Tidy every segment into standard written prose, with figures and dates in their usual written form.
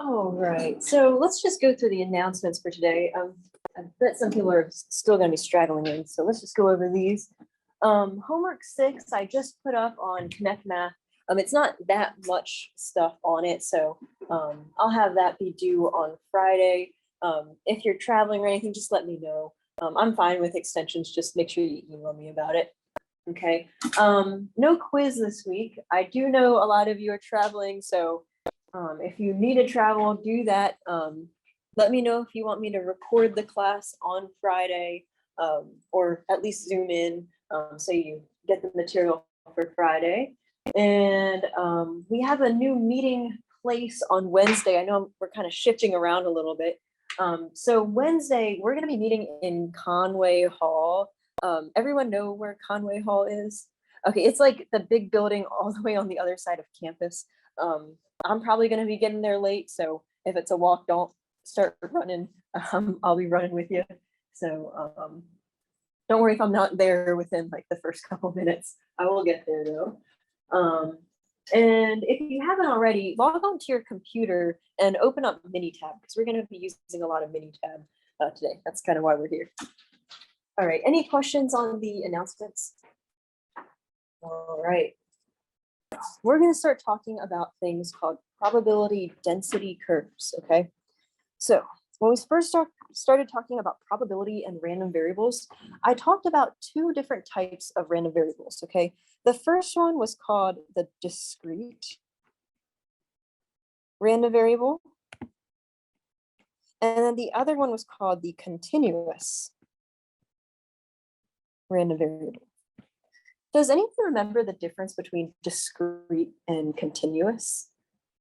All right, so let's just go through the announcements for today. I bet some people are still going to be straggling in, so let's just go over these. Homework 6, I just put up on Connect Math. It's not that much stuff on it, so I'll have that be due on Friday. If you're traveling or anything, just let me know. I'm fine with extensions, just make sure you email me about it. Okay, no quiz this week. I do know a lot of you are traveling, so if you need to travel, do that. Let me know if you want me to record the class on Friday, or at least zoom in, so you get the material for Friday. And we have a new meeting place on Wednesday. I know we're kind of shifting around a little bit. So Wednesday, we're going to be meeting in Conway Hall. Everyone know where Conway Hall is? Okay, it's like the big building all the way on the other side of campus. I'm probably going to be getting there late, so if it's a walk, don't start running. I'll be running with you. So don't worry if I'm not there within like the first couple minutes. I will get there though. And if you haven't already, log on to your computer and open up Minitab, because we're going to be using a lot of Minitab today. That's kind of why we're here. All right, any questions on the announcements? All right. We're going to start talking about things called probability density curves, okay? So when we first started talking about probability and random variables, I talked about two different types of random variables, okay? The first one was called the discrete random variable, and then the other one was called the continuous random variable. Does anyone remember the difference between discrete and continuous?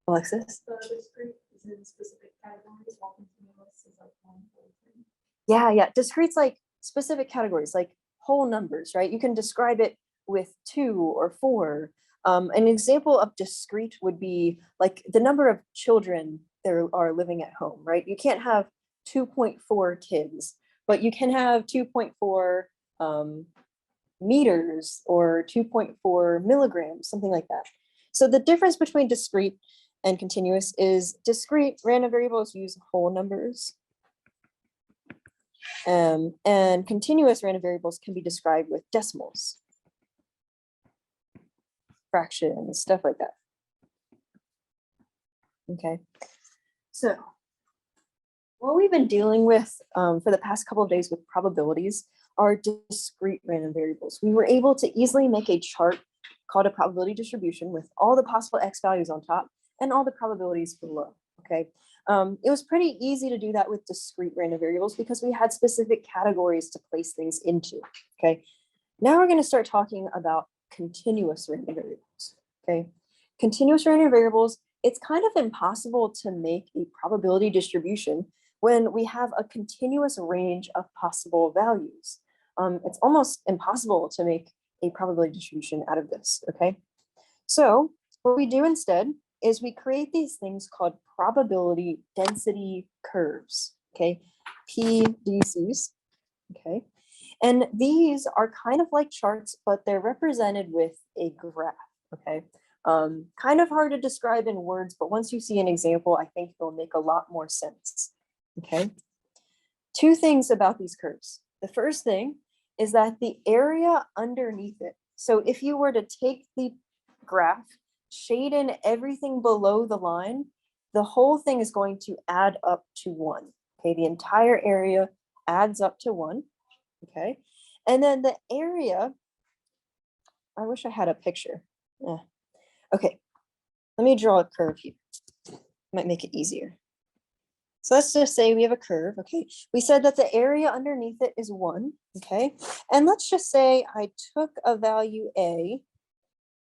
Alexis? Discrete is in specific categories, while continuous is like one whole thing. Yeah. Discrete's like specific categories, like whole numbers, right? You can describe it with 2 or 4. An example of discrete would be like the number of children there are living at home, right? You can't have 2.4 kids, but you can have 2.4 meters or 2.4 milligrams, something like that. So the difference between discrete and continuous is discrete random variables use whole numbers, and continuous random variables can be described with decimals, fractions, stuff like that. Okay, so what we've been dealing with for the past couple of days with probabilities are discrete random variables. We were able to easily make a chart called a probability distribution with all the possible X values on top and all the probabilities below, okay? It was pretty easy to do that with discrete random variables because we had specific categories to place things into, okay? Now we're gonna start talking about continuous random variables, okay? Continuous random variables, it's kind of impossible to make a probability distribution when we have a continuous range of possible values. It's almost impossible to make a probability distribution out of this, okay? So what we do instead is we create these things called probability density curves, okay? PDCs, okay? And these are kind of like charts, but they're represented with a graph, okay? Kind of hard to describe in words, but once you see an example, I think it'll make a lot more sense, okay? Two things about these curves. The first thing is that the area underneath it, so if you were to take the graph, shade in everything below the line, the whole thing is going to add up to 1. Okay, the entire area adds up to 1. Okay, and then the area, I wish I had a picture. Yeah. Okay, let me draw a curve here. Might make it easier. So let's just say we have a curve, okay? We said that the area underneath it is 1, okay? And let's just say I took a value A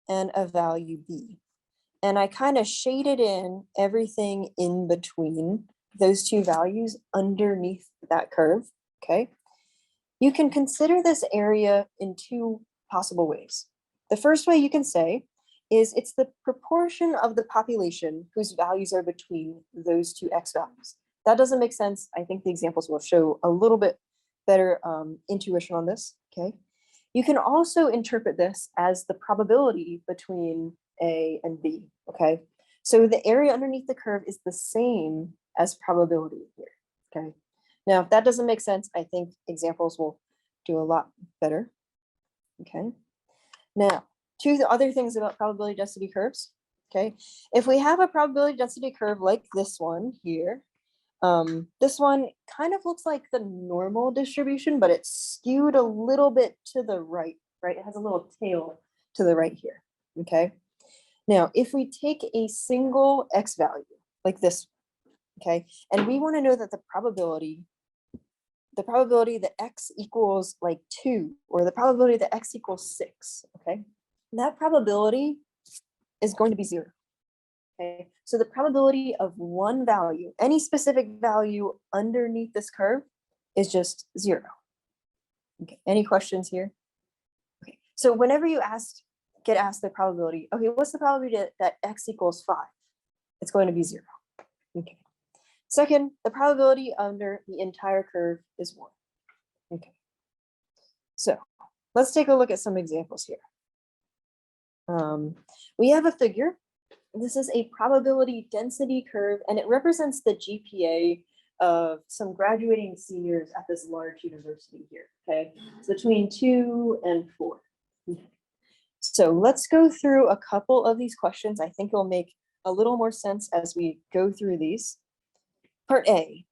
and a value B, and I kind of shaded in everything in between those two values underneath that curve, okay? You can consider this area in two possible ways. The first way you can say is it's the proportion of the population whose values are between those two X values. That doesn't make sense. I think the examples will show a little bit better intuition on this, okay? You can also interpret this as the probability between A and B, okay? So the area underneath the curve is the same as probability here, okay? Now, if that doesn't make sense, I think examples will do a lot better, okay? Now, two other things about probability density curves, okay? If we have a probability density curve like this one here, this one kind of looks like the normal distribution, but it's skewed a little bit to the right, right? It has a little tail to the right here, okay? Now, if we take a single x value like this, okay, and we want to know that the probability that x equals like 2, or the probability that x equals 6, okay, that probability is going to be 0. Okay, so the probability of one value, any specific value underneath this curve, is just 0. Okay, any questions here? Okay, so whenever you get asked the probability, okay, what's the probability that x equals 5? It's going to be 0. Okay. Second, the probability under the entire curve is 1. Okay. So let's take a look at some examples here. We have a figure. This is a probability density curve, and it represents the GPA of some graduating seniors at this large university here, okay? It's between 2 and 4. Okay. So let's go through a couple of these questions. I think it'll make a little more sense as we go through these. Part A,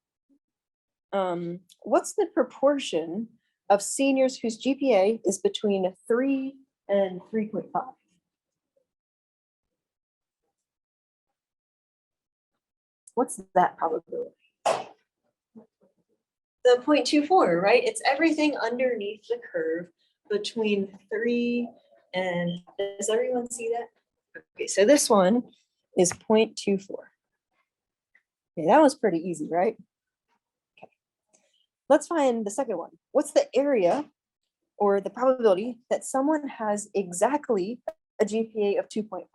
what's the proportion of seniors whose GPA is between 3 and 3.5? What's that probability? The 0.24, right? It's everything underneath the curve between 3 and, does everyone see that? Okay, so this one is 0.24. Okay, that was pretty easy, right? Okay. Let's find the second one. What's the area or the probability that someone has exactly a GPA of 2.5?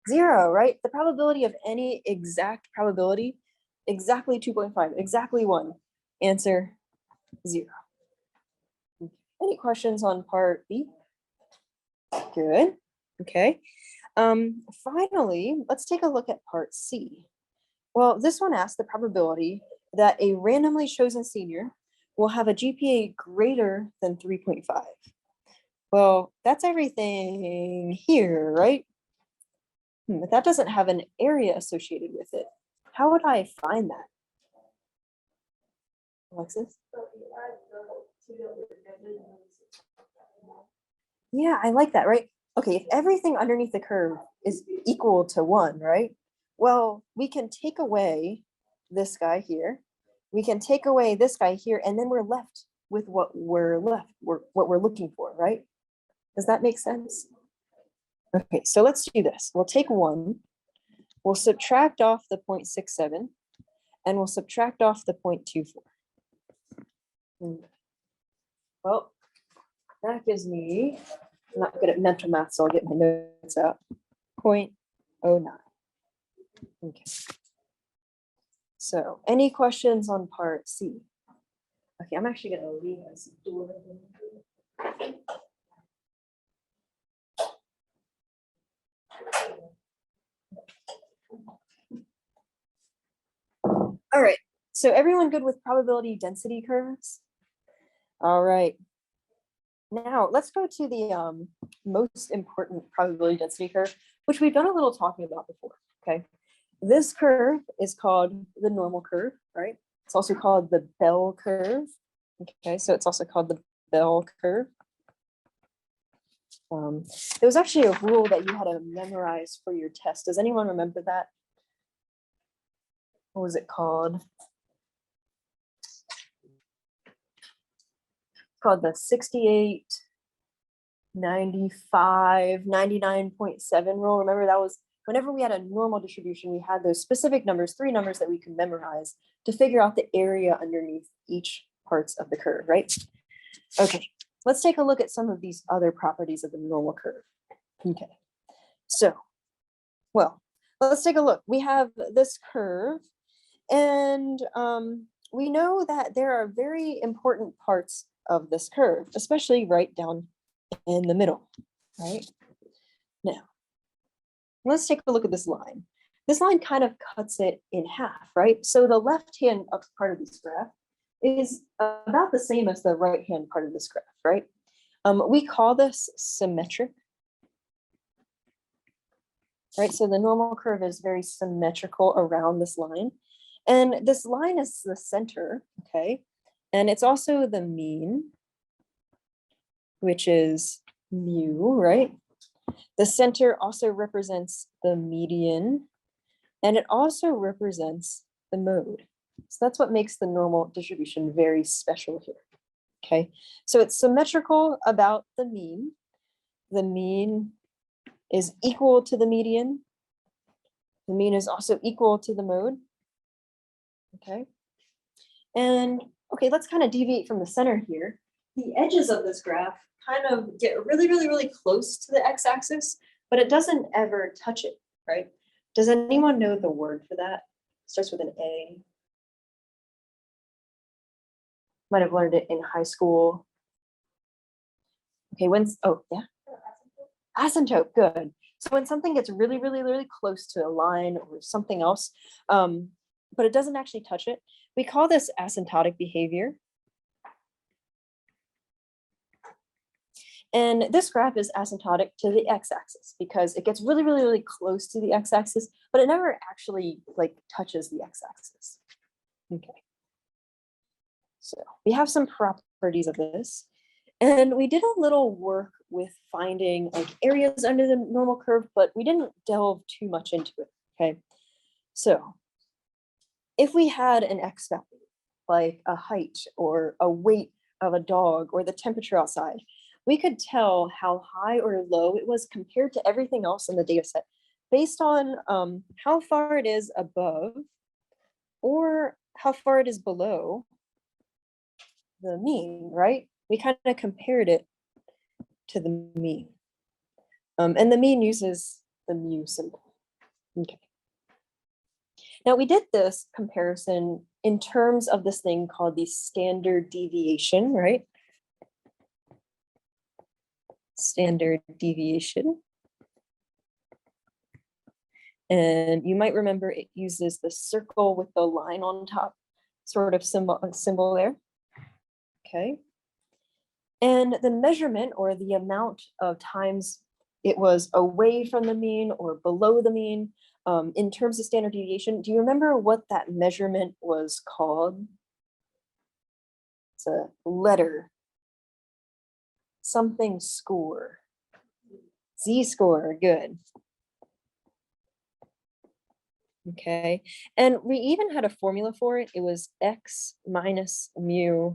0, right? The probability of any exact probability, exactly 2.5, exactly 1. Answer 0. Any questions on part B? Good. Okay. Finally, let's take a look at part C. Well, this one asks the probability that a randomly chosen senior will have a GPA greater than 3.5. Well, that's everything here, right? But that doesn't have an area associated with it. How would I find that? Alexis? Yeah, I like that, right? Okay, if everything underneath the curve is equal to 1, right? Well, we can take away this guy here. We can take away this guy here, and then we're left with what we're looking for, right? Does that make sense? Okay, so let's do this. We'll take 1, we'll subtract off the 0.67, and we'll subtract off the 0.24. Well, that gives me, I'm not good at mental math, so I'll get my notes out. 0.09. Okay. So any questions on part C? Okay, I'm actually gonna leave this door. All right, so everyone good with probability density curves? All right. Now let's go to the most important probability density curve, which we've done a little talking about before, okay? This curve is called the normal curve, right? It's also called the bell curve, okay? So it's also called the bell curve. There was actually a rule that you had to memorize for your test. Does anyone remember that? What was it called? It's called the 68, 95, 99.7 rule. Remember, that was whenever we had a normal distribution, we had those specific numbers, 3 numbers that we could memorize to figure out the area underneath each parts of the curve, right? Okay, let's take a look at some of these other properties of the normal curve. Okay, so, well, let's take a look. We have this curve, and we know that there are very important parts of this curve, especially right down in the middle, right? Now, let's take a look at this line. This line kind of cuts it in half, right? So the left-hand part of this graph is about the same as the right-hand part of this graph, right? We call this symmetric, right? So the normal curve is very symmetrical around this line. And this line is the center, okay? And it's also the mean, which is mu, right? The center also represents the median, and it also represents the mode. So that's what makes the normal distribution very special here, okay? So it's symmetrical about the mean. The mean is equal to the median. The mean is also equal to the mode, okay? And okay, let's kind of deviate from the center here. The edges of this graph kind of get really, really, really close to the x-axis, but it doesn't ever touch it, right? Does anyone know the word for that? Starts with an A. Might have learned it in high school. Okay, oh yeah. Asymptote, good. So when something gets really, really, really close to a line or something else, but it doesn't actually touch it, we call this asymptotic behavior. And this graph is asymptotic to the x-axis because it gets really, really, really close to the x-axis, but it never actually like touches the x-axis. Okay. So we have some properties of this. And we did a little work with finding like areas under the normal curve, but we didn't delve too much into it, okay? So if we had an x value, like a height or a weight of a dog or the temperature outside, we could tell how high or low it was compared to everything else in the data set based on how far it is above or how far it is below the mean, right? We kind of compared it to the mean. And the mean uses the mu symbol. Okay. Now we did this comparison in terms of this thing called the standard deviation, right? Standard deviation. And you might remember it uses the circle with the line on top, sort of symbol there. Okay. And the measurement or the amount of times it was away from the mean or below the mean in terms of standard deviation, do you remember what that measurement was called? It's a letter, something score, z-score, good. Okay, and we even had a formula for it. It was x minus mu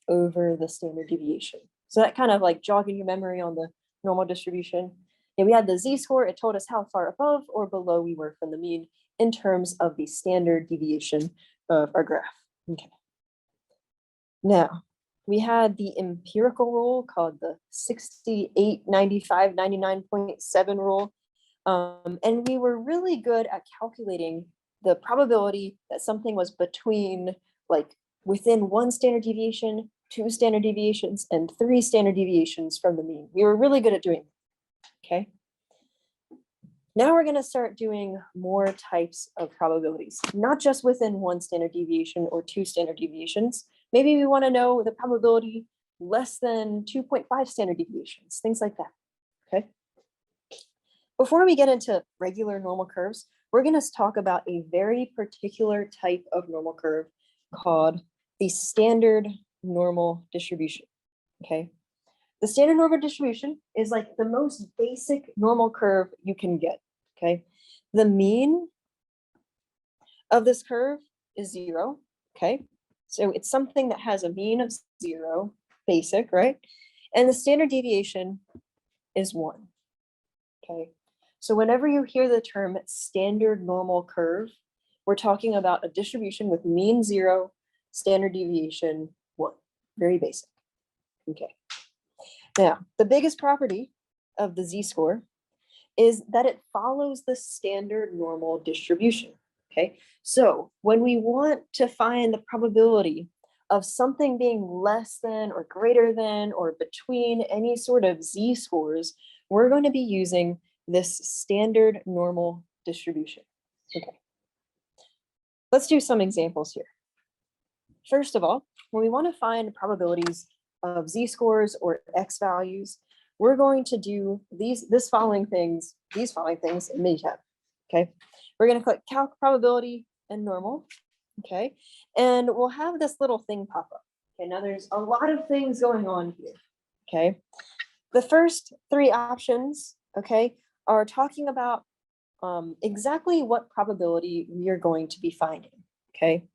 over the standard deviation. So that kind of like jogging your memory on the normal distribution. And we had the z-score. It told us how far above or below we were from the mean in terms of the standard deviation of our graph. Okay. Now, we had the empirical rule called the 68, 95, 99.7 rule. And we were really good at calculating the probability that something was between like within 1 standard deviation, 2 standard deviations, and 3 standard deviations from the mean. We were really good at doing it, okay? Now we're gonna start doing more types of probabilities, not just within 1 standard deviation or 2 standard deviations. Maybe we wanna know the probability less than 2.5 standard deviations, things like that, okay? Before we get into regular normal curves, we're going to talk about a very particular type of normal curve called the standard normal distribution, okay? The standard normal distribution is like the most basic normal curve you can get, okay? The mean of this curve is 0, okay? So it's something that has a mean of 0, basic, right? And the standard deviation is 1, okay? So whenever you hear the term standard normal curve, we're talking about a distribution with mean 0, standard deviation 1, very basic. Okay. Now, the biggest property of the z-score is that it follows the standard normal distribution. Okay. So when we want to find the probability of something being less than or greater than or between any sort of z-scores, we're going to be using this standard normal distribution. Okay. Let's do some examples here. First of all, when we want to find probabilities of z-scores or x values, we're going to do these following things in Minitab. Okay, we're going to click Calc probability and normal. Okay, and we'll have this little thing pop up. Okay, now there's a lot of things going on here. Okay, the first three options, okay, are talking about exactly what probability we are going to be finding. Okay.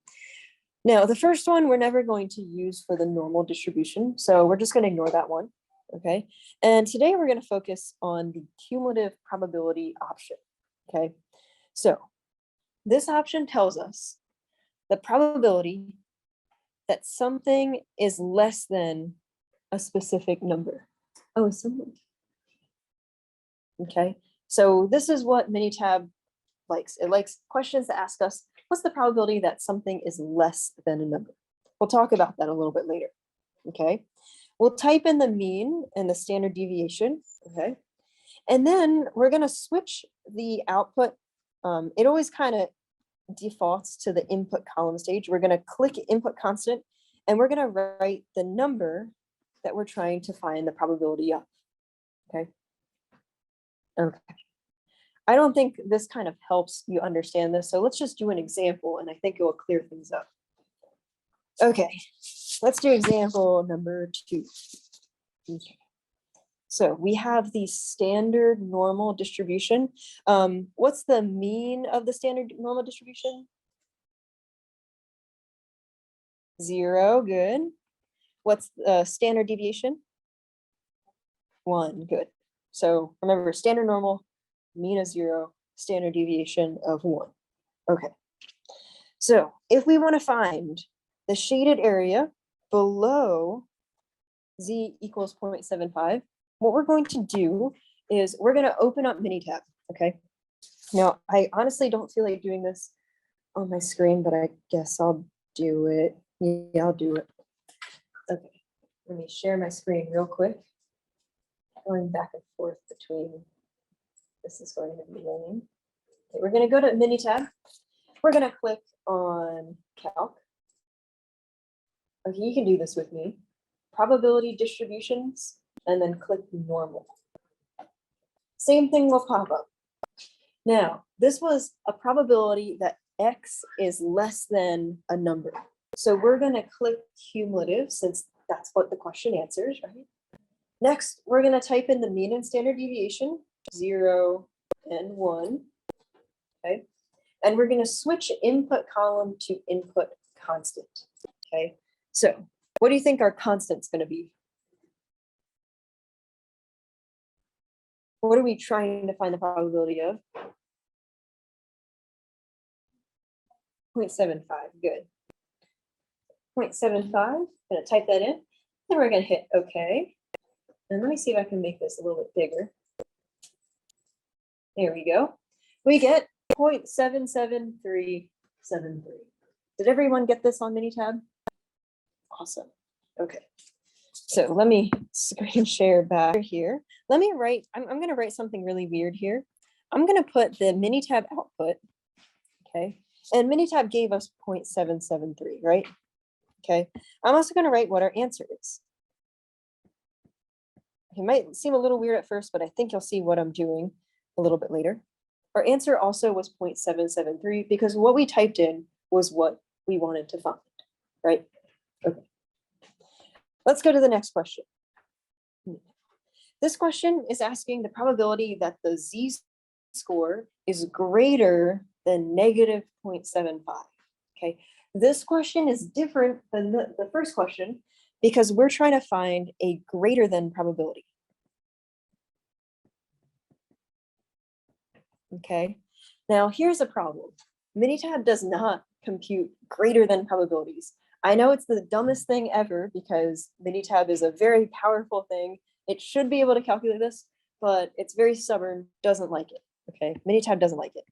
Now, the first one we're never going to use for the normal distribution, so we're just going to ignore that one, okay? And today we're going to focus on the cumulative probability option, okay? So this option tells us the probability that something is less than a specific number. Oh, someone. Okay, so this is what Minitab likes. It likes questions that ask us, what's the probability that something is less than a number? We'll talk about that a little bit later, okay? We'll type in the mean and the standard deviation, okay? And then we're gonna switch the output. It always kind of defaults to the input column stage. We're gonna click input constant, and we're gonna write the number that we're trying to find the probability of, okay? Okay. I don't think this kind of helps you understand this, so let's just do an example, and I think it will clear things up. Okay, let's do example number 2. Okay. So we have the standard normal distribution. What's the mean of the standard normal distribution? 0, good. What's the standard deviation? 1, good. So remember, standard normal, mean of 0, standard deviation of 1. Okay. So if we want to find the shaded area below z equals 0.75, what we're going to do is we're going to open up Minitab, okay? Now, I honestly don't feel like doing this on my screen, but I guess I'll do it. Yeah, I'll do it. Okay, let me share my screen real quick. Going back and forth between, this is going to be running. Okay, we're going to go to Minitab. We're going to click on Calc. Okay, you can do this with me. Probability distributions, and then click normal. Same thing will pop up. Now, this was a probability that x is less than a number. So we're going to click cumulative, since that's what the question answers, right? Next, we're going to type in the mean and standard deviation, 0 and 1. Okay. And we're going to switch input column to input constant. Okay. So what do you think our constant's going to be? What are we trying to find the probability of? 0.75, good. 0.75, going to type that in. Then we're going to hit OK. And let me see if I can make this a little bit bigger. There we go. We get 0.77373. Did everyone get this on Minitab? Awesome. Okay. So let me screen share back here. Let me write, I'm going to write something really weird here. I'm going to put the Minitab output, okay? And Minitab gave us 0.773, right? Okay. I'm also going to write what our answer is. It might seem a little weird at first, but I think you'll see what I'm doing a little bit later. Our answer also was 0.773 because what we typed in was what we wanted to find, right? Okay. Let's go to the next question. This question is asking the probability that the z-score is greater than negative 0.75. Okay, this question is different than the first question because we're trying to find a greater than probability. Okay, now here's a problem. Minitab does not compute greater than probabilities. I know it's the dumbest thing ever because Minitab is a very powerful thing. It should be able to calculate this, but it's very stubborn, doesn't like it. Okay, Minitab doesn't like it.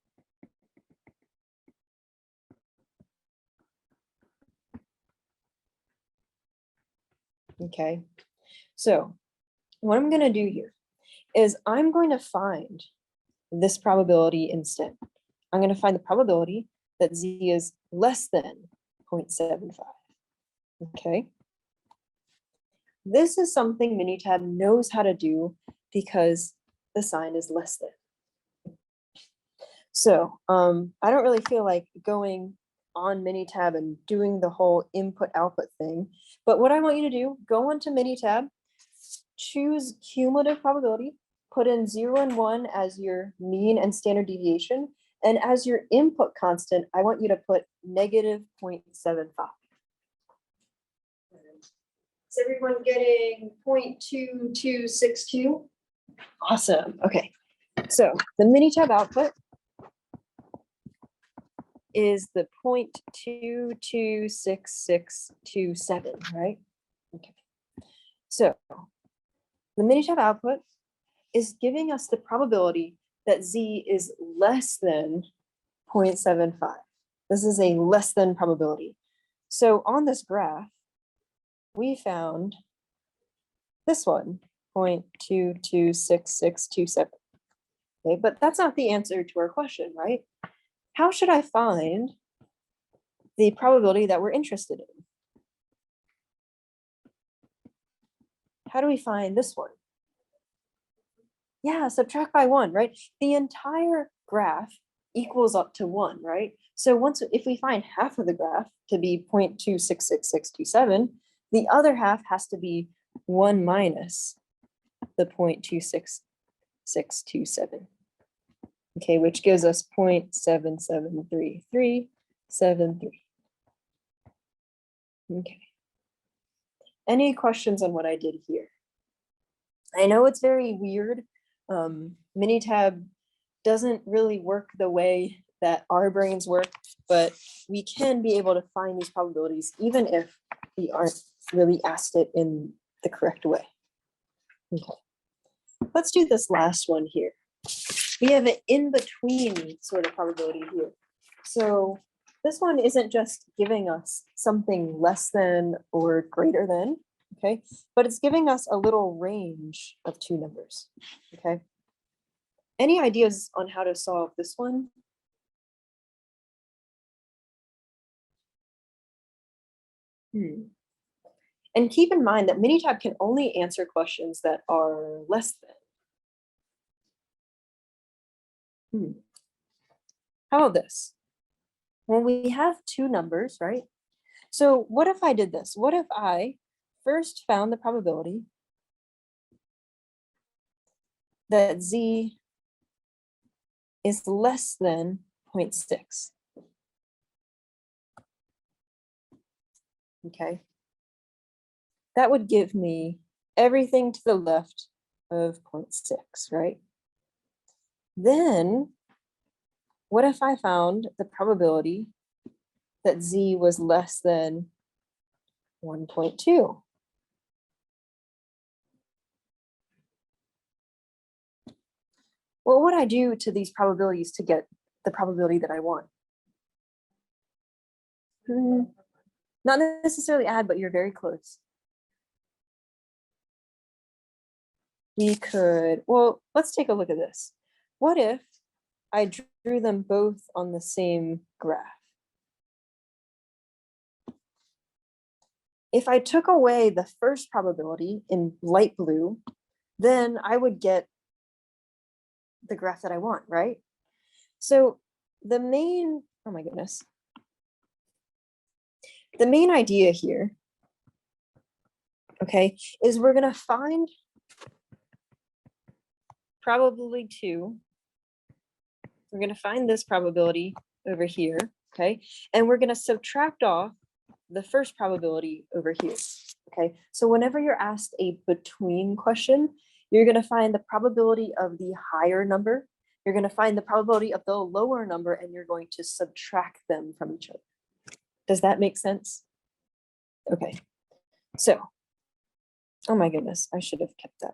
Okay, so what I'm going to do here is I'm going to find this probability instead. I'm going to find the probability that z is less than 0.75. Okay. This is something Minitab knows how to do because the sign is less than. So I don't really feel like going on Minitab and doing the whole input output thing, but what I want you to do, go onto Minitab, choose cumulative probability, put in 0 and 1 as your mean and standard deviation, and as your input constant, I want you to put negative 0.75. Is everyone getting 0.2262? Awesome. Okay. So the Minitab output is the 0.226627, right? Okay. So the Minitab output is giving us the probability that z is less than 0.75. This is a less than probability. So on this graph, we found this one, 0.226627. Okay, but that's not the answer to our question, right? How should I find the probability that we're interested in? How do we find this one? Yeah, subtract by 1, right? The entire graph equals up to 1, right? So if we find half of the graph to be 0.266627, the other half has to be 1 minus the 0.26627. Okay, which gives us 0.773373. Okay. Any questions on what I did here? I know it's very weird. Minitab doesn't really work the way that our brains work, but we can be able to find these probabilities even if we aren't really asked it in the correct way. Okay. Let's do this last one here. We have an in-between sort of probability here. So this one isn't just giving us something less than or greater than, okay? But it's giving us a little range of two numbers, okay? Any ideas on how to solve this one? And keep in mind that Minitab can only answer questions that are less than. How about this? When we have two numbers, right? So what if I did this? What if I first found the probability that z is less than 0.6? Okay. That would give me everything to the left of 0.6, right? Then what if I found the probability that z was less than 1.2? What would I do to these probabilities to get the probability that I want? Not necessarily add, but you're very close. We could, well, let's take a look at this. What if I drew them both on the same graph? If I took away the first probability in light blue, then I would get the graph that I want, right? So the main, oh my goodness. The main idea here, okay, is we're gonna find probability 2. We're gonna find this probability over here, okay? And we're gonna subtract off the first probability over here, okay? So whenever you're asked a between question, you're gonna find the probability of the higher number, you're gonna find the probability of the lower number, and you're going to subtract them from each other. Does that make sense? Okay, so, oh my goodness, I should have kept that.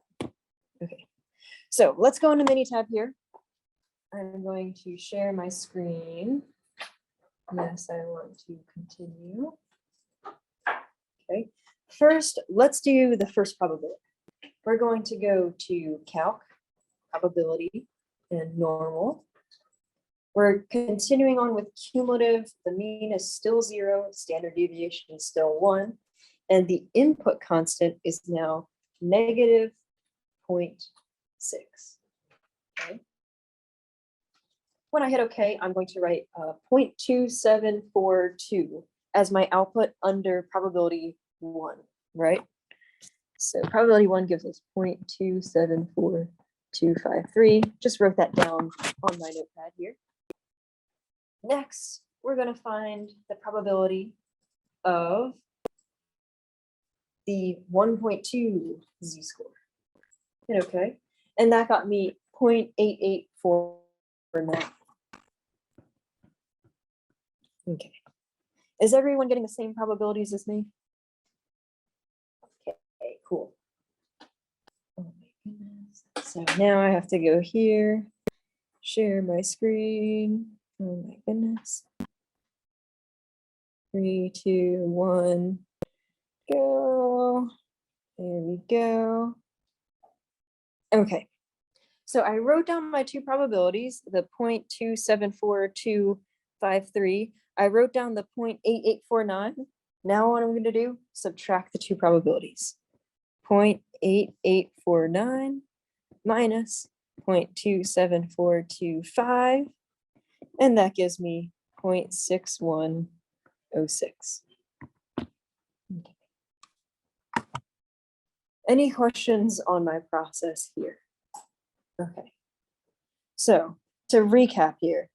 Okay, so let's go into Minitab here. I'm going to share my screen. Yes, I want to continue. Okay, first, let's do the first probability. We're going to go to Calc, probability, and normal. We're continuing on with cumulative. The mean is still 0, standard deviation is still 1, and the input constant is now negative 0.6. Okay. When I hit OK, I'm going to write 0.2742 as my output under probability 1, right? So probability 1 gives us 0.274253. Just wrote that down on my notepad here. Next, we're going to find the probability of the 1.2 z-score. Hit OK. And that got me 0.8849. Okay. Is everyone getting the same probabilities as me? Okay, cool. Oh my goodness. So now I have to go here, share my screen. Oh my goodness. 3, 2, 1, go. There we go. Okay. So I wrote down my two probabilities, the 0.274253. I wrote down the 0.8849. Now what I'm going to do, subtract the two probabilities. 0.8849 minus 0.27425, and that gives me 0.6106. Okay. Any questions on my process here? Okay. So to recap here,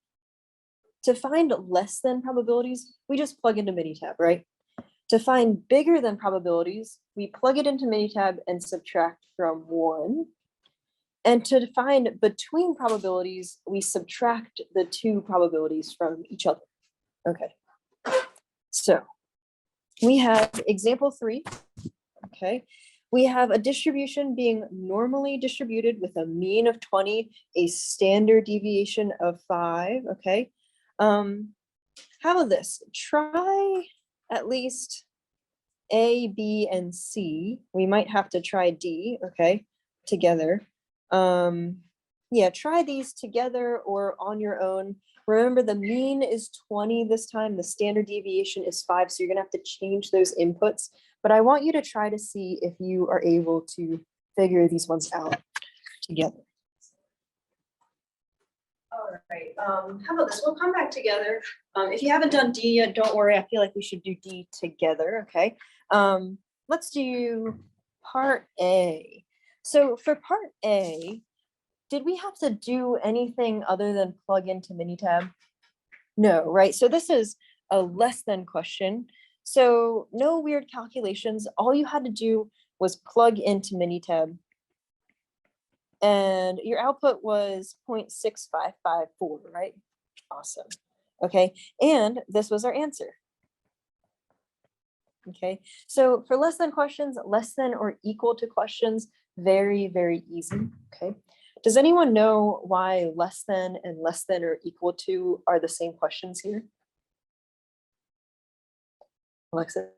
to find less than probabilities, we just plug into Minitab, right? To find bigger than probabilities, we plug it into Minitab and subtract from 1. And to find between probabilities, we subtract the two probabilities from each other. Okay. So we have example 3. Okay. We have a distribution being normally distributed with a mean of 20, a standard deviation of 5. Okay. How about this? Try at least A, B, and C. We might have to try D, okay, together. Yeah, try these together or on your own. Remember, the mean is 20 this time. The standard deviation is 5, so you're gonna have to change those inputs. But I want you to try to see if you are able to figure these ones out together. All right, how about this? We'll come back together. If you haven't done D yet, don't worry. I feel like we should do D together, okay? Let's do part A. So for part A, did we have to do anything other than plug into Minitab? No, right? So this is a less than question. So no weird calculations. All you had to do was plug into Minitab. And your output was 0.6554, right? Awesome. Okay, and this was our answer. Okay, so for less than questions, less than or equal to questions, very, very easy. Okay, does anyone know why less than and less than or equal to are the same questions here? Alexis?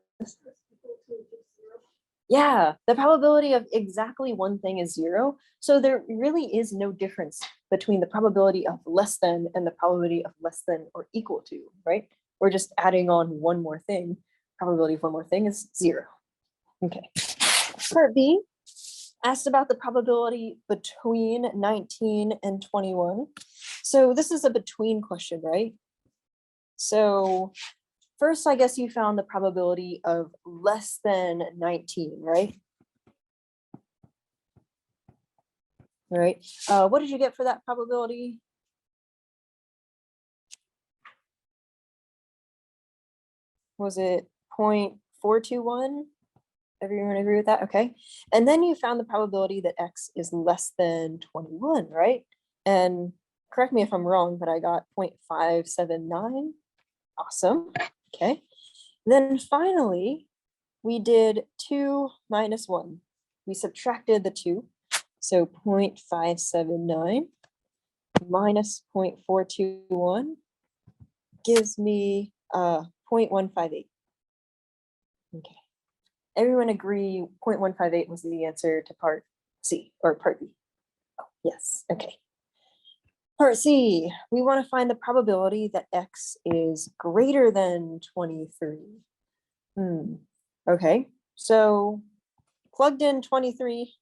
Yeah, the probability of exactly one thing is 0. So there really is no difference between the probability of less than and the probability of less than or equal to, right? We're just adding on one more thing. Probability of one more thing is 0. Okay. Part B asked about the probability between 19 and 21. So this is a between question, right? So first, I guess you found the probability of less than 19, right? Right. What did you get for that probability? Was it 0.421? Everyone agree with that? Okay. And then you found the probability that X is less than 21, right? And correct me if I'm wrong, but I got 0.579. Awesome. Okay. Then finally, we did 2 minus 1. We subtracted the 2. So 0.579 minus 0.421 gives me 0.158. Okay. Everyone agree 0.158 was the answer to part C or part B? Oh, yes. Okay. Part C, we want to find the probability that X is greater than 23. Okay, so plugged in 23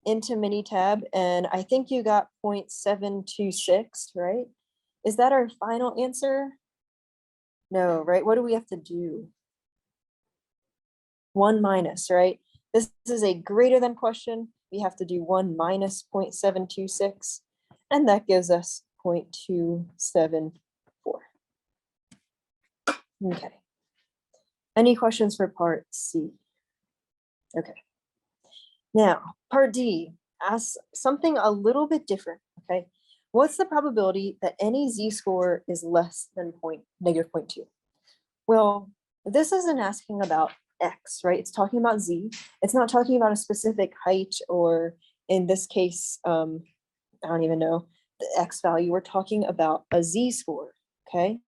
into Minitab, and I think you got 0.726, right? Is that our final answer? No, right? What do we have to do? 1 minus, right? This is a greater than question. We have to do 1 minus 0.726, and that gives us 0.274. Okay. Any questions for part C? Okay. Now, part D asks something a little bit different, okay? What's the probability that any z-score is less than negative 0.2? Well, this isn't asking about X, right? It's talking about Z. It's not talking about a specific height, or in this case, I don't even know the X value. We're talking about a z-score, okay?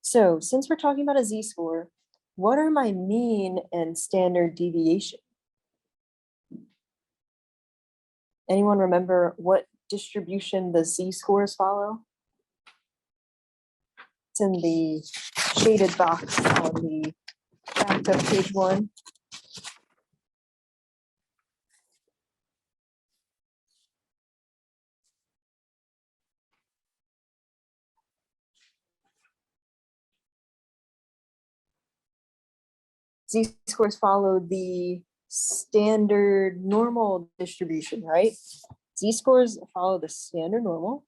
So since we're talking about a z-score, what are my mean and standard deviation? Anyone remember what distribution the z-scores follow? It's in the shaded box on the back of page 1. Z-scores follow the standard normal distribution, right? Z-scores follow the standard normal.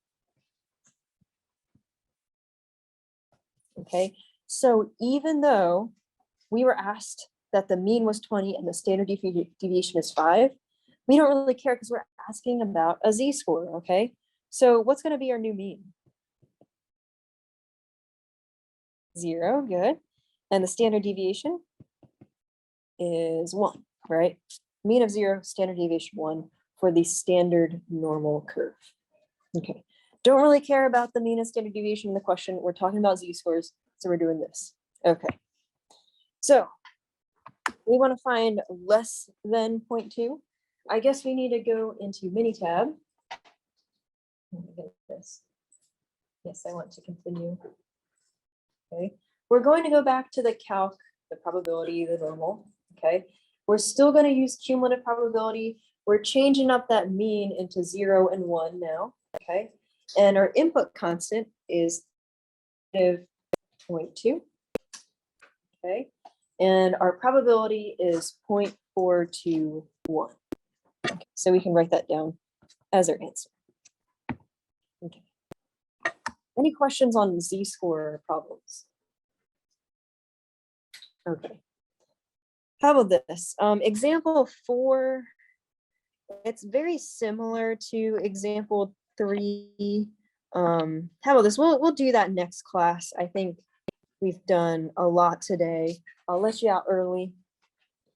Okay, so even though we were asked that the mean was 20 and the standard deviation is 5, we don't really care because we're asking about a z-score, okay? So what's going to be our new mean? 0, good. And the standard deviation is 1, right? Mean of 0, standard deviation 1 for the standard normal curve. Okay, don't really care about the mean and standard deviation in the question. We're talking about z-scores, so we're doing this. Okay, so we want to find less than 0.2. I guess we need to go into Minitab. Let me get this. Yes, I want to continue. Okay, we're going to go back to the calc, the probability, the normal. Okay, we're still going to use cumulative probability. We're changing up that mean into 0 and 1 now. Okay, and our input constant is negative 0.2. Okay, and our probability is 0.421. Okay, so we can write that down as our answer. Okay. Any questions on z-score problems? Okay. How about this? Example 4, it's very similar to example 3. How about this? We'll do that next class. I think we've done a lot today. I'll let you out early,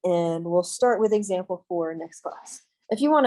and we'll start with example 4 next class. If you want to